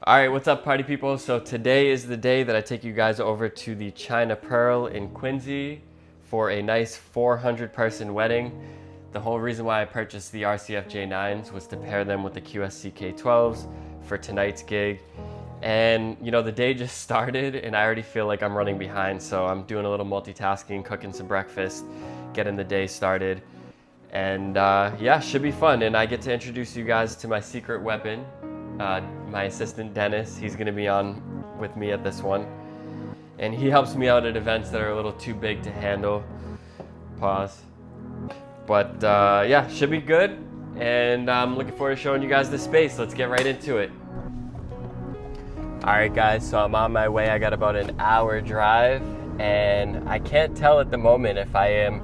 All right, what's up, party people? So today is the day that I take you guys over to the China Pearl in Quincy for a nice 400-person wedding. The whole reason why I purchased the RCF J9s was to pair them with the QSCK12s for tonight's gig. And you know, the day just started and I already feel like I'm running behind, so I'm doing a little multitasking, cooking some breakfast, getting the day started. And yeah, should be fun. And I get to introduce you guys to my secret weapon, my assistant Dennis. He's gonna be on with me at this one. And he helps me out at events that are a little too big to handle. Pause. But yeah, should be good. And I'm looking forward to showing you guys the space. Let's get right into it. All right, guys, so I'm on my way. I got about an hour drive, and I can't tell at the moment if I am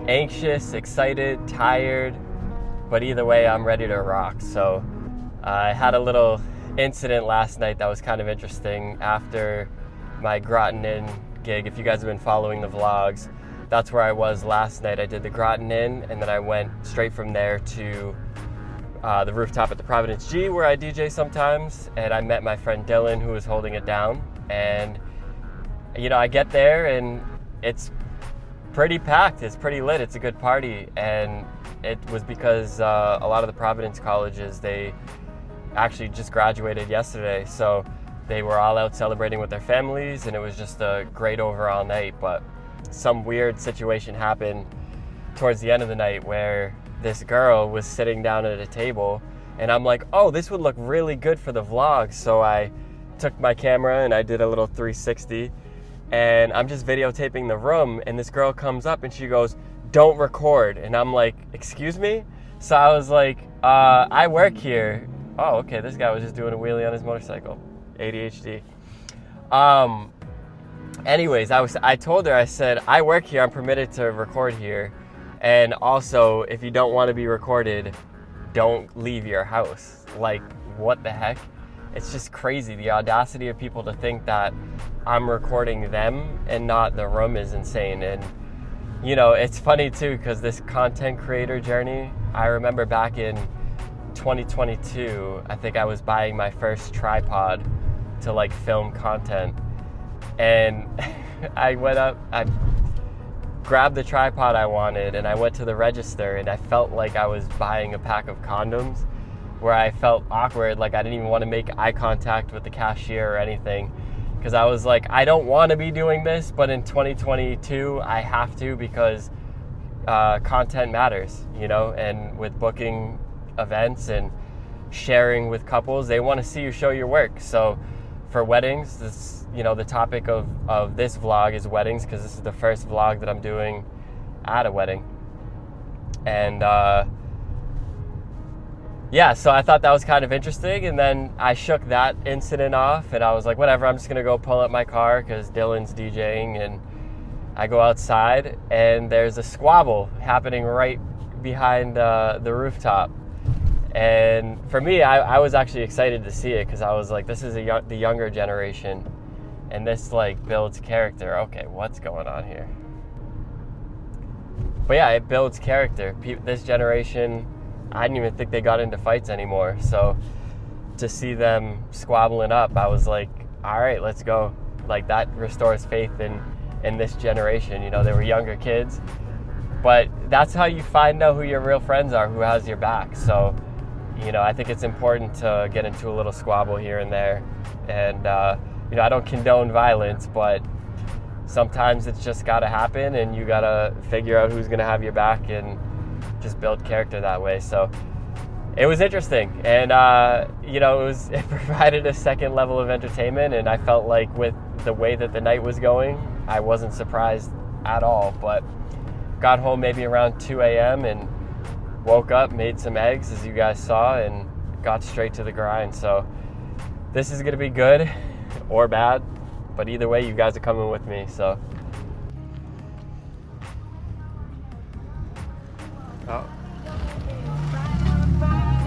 anxious, excited, tired, but either way, I'm ready to rock. So I had a little incident last night that was kind of interesting after my Groton Inn gig. If you guys have been following the vlogs, that's where I was last night. I did the Groton Inn, and then I went straight from there to the rooftop at the Providence G, where I DJ sometimes, and I met my friend Dylan, who was holding it down. And you know, I get there and it's pretty packed, it's pretty lit, it's a good party. And it was because a lot of the Providence colleges, they actually just graduated yesterday, so they were all out celebrating with their families, and it was just a great overall night. But some weird situation happened towards the end of the night where this girl was sitting down at a table, and I'm like, oh, this would look really good for the vlog. So I took my camera and I did a little 360, and I'm just videotaping the room, and this girl comes up and she goes, "Don't record." And I'm like, excuse me? So I was like, I work here. Oh, okay, this guy was just doing a wheelie on his motorcycle. ADHD. Anyways, I told her, I said, I work here, I'm permitted to record here. And also, if you don't want to be recorded, don't leave your house. Like, what the heck? It's just crazy. The audacity of people to think that I'm recording them and not the room is insane. And, you know, it's funny too, because this content creator journey, I remember back in 2022, I think I was buying my first tripod to like film content. And I went up, I grabbed the tripod I wanted, and I went to the register, and I felt like I was buying a pack of condoms, where I felt awkward, like I didn't even want to make eye contact with the cashier or anything, because I was like, I don't want to be doing this, but in 2022 I have to, because content matters, you know. And with booking events and sharing with couples, they want to see you show your work. So for weddings, this, you know, the topic of this vlog is weddings, because this is the first vlog that I'm doing at a wedding. And yeah, so I thought that was kind of interesting. And then I shook that incident off, and I was like, whatever, I'm just gonna go pull up my car because Dylan's DJing. And I go outside, and there's a squabble happening right behind the rooftop. And for me, I was actually excited to see it, because I was like, this is the younger generation, and this like builds character. Okay, what's going on here? But yeah, it builds character. This generation, I didn't even think they got into fights anymore. So to see them squabbling up, I was like, all right, let's go. Like, that restores faith in this generation. You know, they were younger kids, but that's how you find out who your real friends are, who has your back. So, you know, I think it's important to get into a little squabble here and there. And, you know, I don't condone violence, but sometimes it's just got to happen, and you got to figure out who's going to have your back and just build character that way. So it was interesting. And, you know, it provided a second level of entertainment. And I felt like with the way that the night was going, I wasn't surprised at all. But got home maybe around 2 a.m. and woke up, made some eggs, as you guys saw, and got straight to the grind. So this is going to be good or bad, but either way, you guys are coming with me. So oh,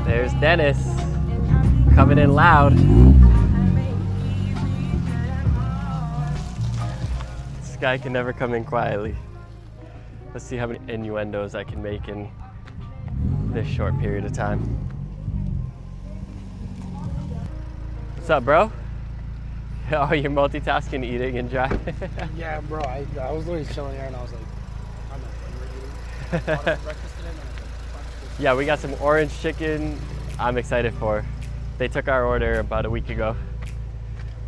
there's Dennis coming in loud. This guy can never come in quietly. Let's see how many innuendos I can make in this short period of time. What's up, bro? Oh, you're multitasking, eating and driving? Yeah, bro. I was literally chilling here and I was like, I'm not hungry. Breakfast today, and I was like, Yeah, we got some orange chicken I'm excited for. They took our order about a week ago.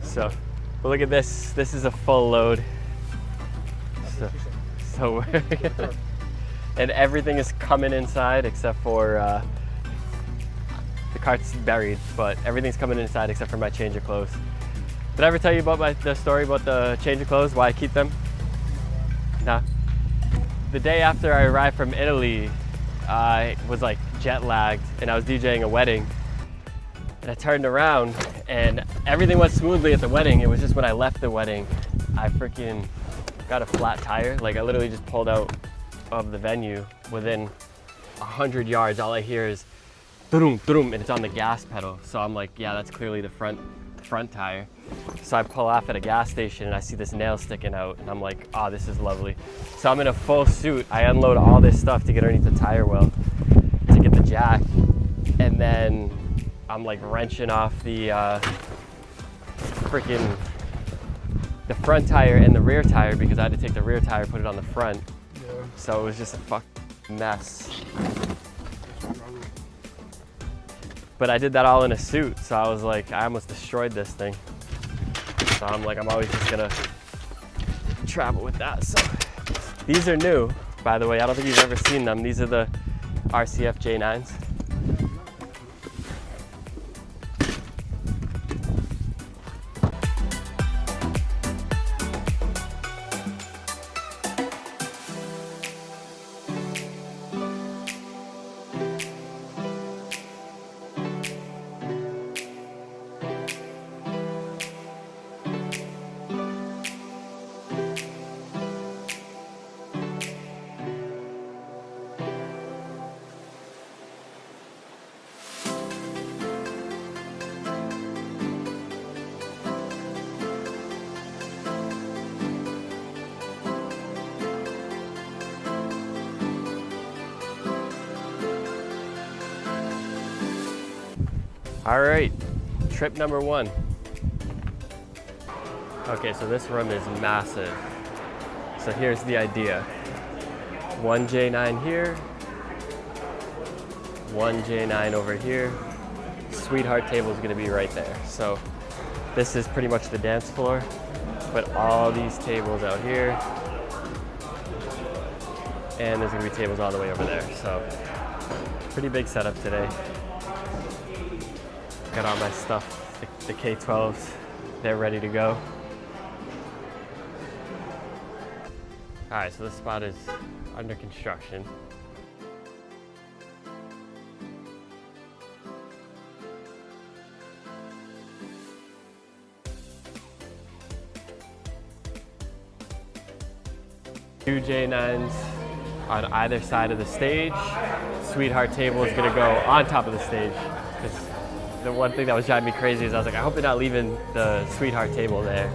So, but look at this. This is a full load. So we're gonna, and everything is coming inside except for the cart's buried, but everything's coming inside except for my change of clothes. Did I ever tell you about the story about the change of clothes, why I keep them? Nah. The day after I arrived from Italy, I was like jet lagged and I was DJing a wedding. And I turned around and everything went smoothly at the wedding. It was just when I left the wedding, I freaking got a flat tire. Like I literally just pulled out of the venue. Within 100 yards, all I hear is drum, drum, and it's on the gas pedal. So I'm like, yeah, that's clearly the front tire. So I pull off at a gas station and I see this nail sticking out and I'm like, oh, this is lovely. So I'm in a full suit. I unload all this stuff to get underneath the tire well to get the jack. And then I'm like wrenching off the freaking the front tire and the rear tire because I had to take the rear tire, put it on the front. Yeah. So it was just a fucking mess. But I did that all in a suit, so I was like, I almost destroyed this thing. So I'm like, I'm always just gonna travel with that. So these are new, by the way. I don't think you've ever seen them. These are the RCF J9s. All right, trip number one. Okay, so this room is massive. So here's the idea. One J9 here, one J9 over here. Sweetheart table is gonna be right there. So this is pretty much the dance floor, but all these tables out here, and there's gonna be tables all the way over there. So pretty big setup today. Got all my stuff, the K12s, they're ready to go. All right, so this spot is under construction. Two J9s on either side of the stage. Sweetheart table is gonna go on top of the stage. The one thing that was driving me crazy is I was like, I hope they're not leaving the Sweetheart table there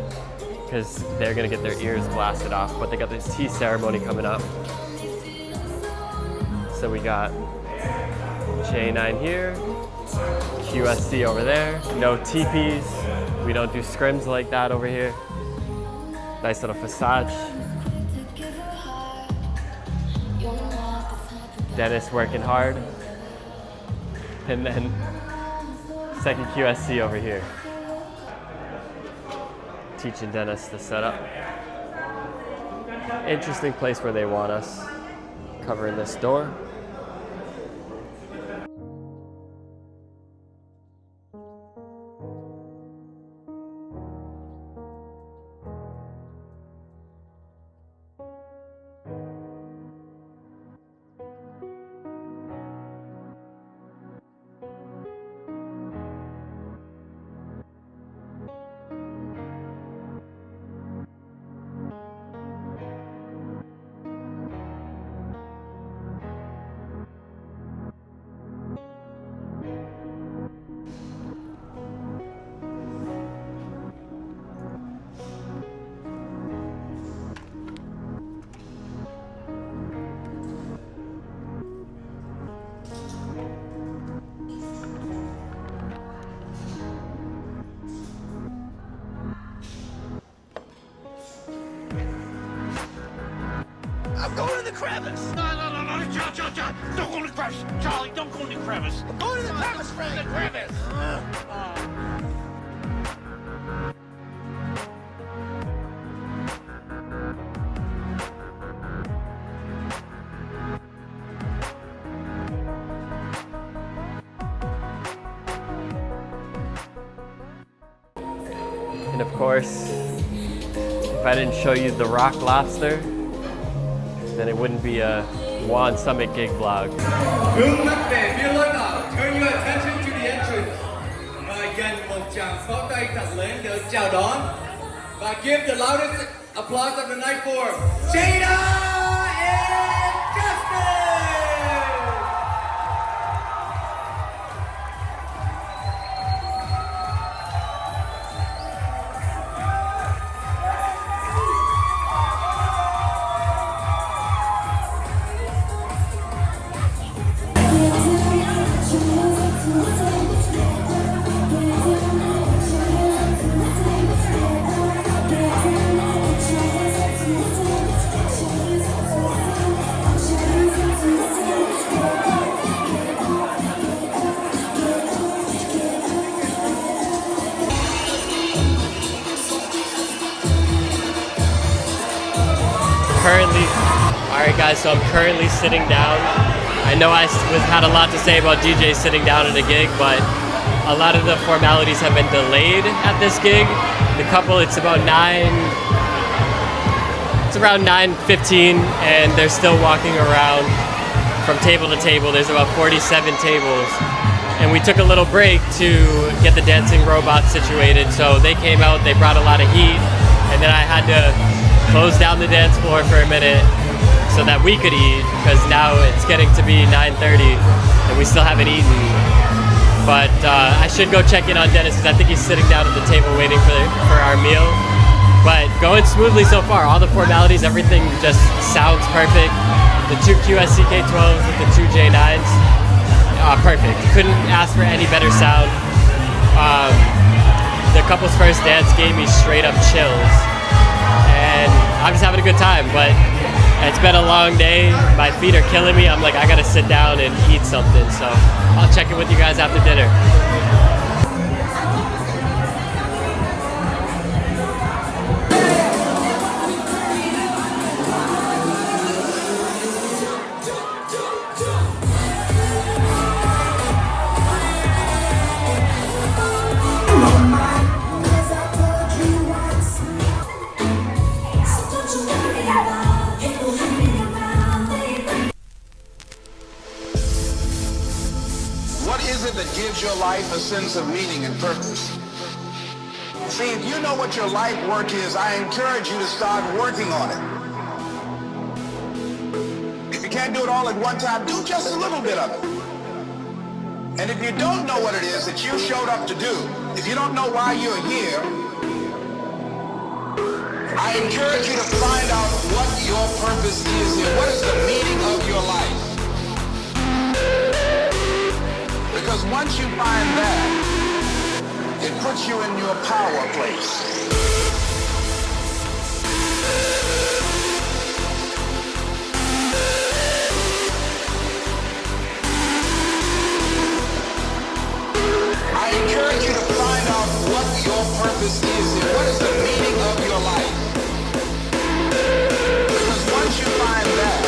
because they're gonna get their ears blasted off, but they got this tea ceremony coming up. So we got J9 here, QSC over there, no teepees. We don't do scrims like that over here. Nice little Facade. Dennis working hard. And then second QSC over here. Teaching Dennis the setup. Interesting place where they want us. Covering this door. I'm going in the crevice. No, John. Don't go in the crevice. Charlie, don't go in the crevice. I'm going in the crevice, Frank. The crevice. And of course, if I didn't show you the rock lobster, then it wouldn't be a Juan Summit gig vlog. Hướng mắt về phía lối vào, turn your attention to the entrance. Và dành một tràng pháo tay thật lớn để chào đón. Và give the loudest applause of the night for Jada and Justin! Currently, alright guys, so I'm currently sitting down. I know I had a lot to say about DJs sitting down at a gig, but a lot of the formalities have been delayed at this gig. The couple, it's around 9:15, and they're still walking around from table to table. There's about 47 tables. And we took a little break to get the dancing robots situated. So they came out, they brought a lot of heat, and then I had to close down the dance floor for a minute so that we could eat, because now it's getting to be 9:30 and we still haven't eaten. But I should go check in on Dennis, because I think he's sitting down at the table waiting for our meal. But going smoothly so far, all the formalities, everything just sounds perfect. The 2 QSCK12s with the 2 J9s, perfect. Couldn't ask for any better sound. The couple's first dance gave me straight up chills. And I'm just having a good time, but it's been a long day. My feet are killing me. I'm like, I gotta sit down and eat something. So I'll check in with you guys after dinner. What is it that gives your life a sense of meaning and purpose? See, if you know what your life work is, I encourage you to start working on it. If you can't do it all at one time, do just a little bit of it. And if you don't know what it is that you showed up to do, if you don't know why you're here, I encourage you to find out what your purpose is here. What is the meaning of your life? Because once you find that, it puts you in your power place. I encourage you to find out what your purpose is here. What is the meaning of your life? Because once you find that,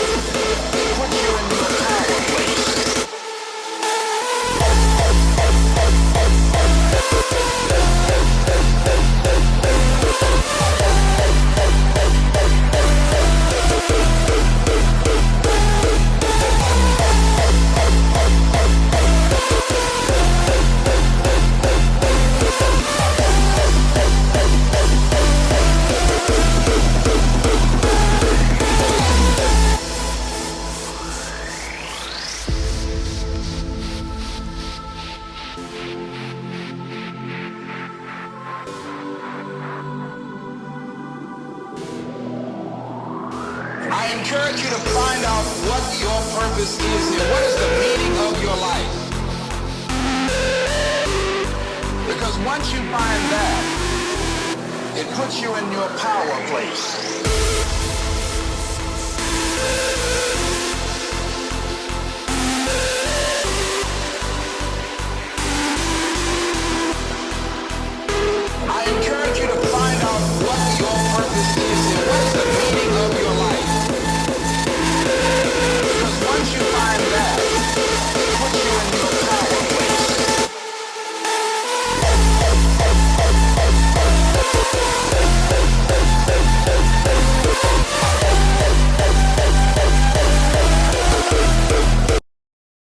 it puts you in your power place. I encourage you to find out what your purpose is here. What is the meaning of your life? Because once you find that, it puts you in your power place.